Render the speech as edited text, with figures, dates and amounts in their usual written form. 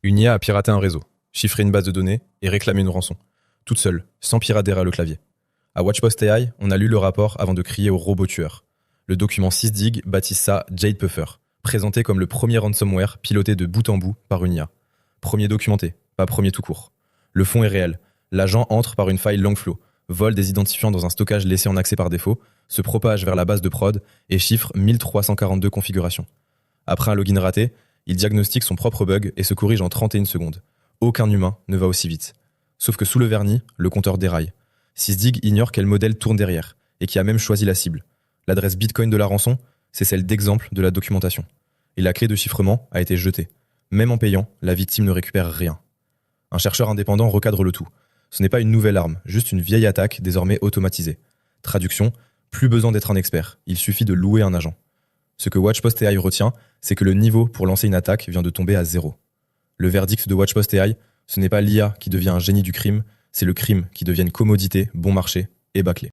Une IA a piraté un réseau, chiffré une base de données et réclamé une rançon. Toute seule, sans pirater derrière le clavier. À Watchpost AI, on a lu le rapport avant de crier au robot tueur. Le document Sysdig baptise ça Jade Puffer, présenté comme le premier ransomware piloté de bout en bout par une IA. Premier documenté, pas premier tout court. Le fond est réel. L'agent entre par une faille Langflow, vole des identifiants dans un stockage laissé en accès par défaut, se propage vers la base de prod et chiffre 1342 configurations. Après un login raté, il diagnostique son propre bug et se corrige en 31 secondes. Aucun humain ne va aussi vite. Sauf que sous le vernis, le compteur déraille. Sysdig ignore quel modèle tourne derrière et qui a même choisi la cible. L'adresse Bitcoin de la rançon, c'est celle d'exemple de la documentation. Et la clé de chiffrement a été jetée. Même en payant, la victime ne récupère rien. Un chercheur indépendant recadre le tout. Ce n'est pas une nouvelle arme, juste une vieille attaque désormais automatisée. Traduction, plus besoin d'être un expert, il suffit de louer un agent. Ce que Watchpost AI retient, c'est que le niveau pour lancer une attaque vient de tomber à 0. Le verdict de Watchpost AI, ce n'est pas l'IA qui devient un génie du crime, c'est le crime qui devient une commodité, bon marché et bâclé.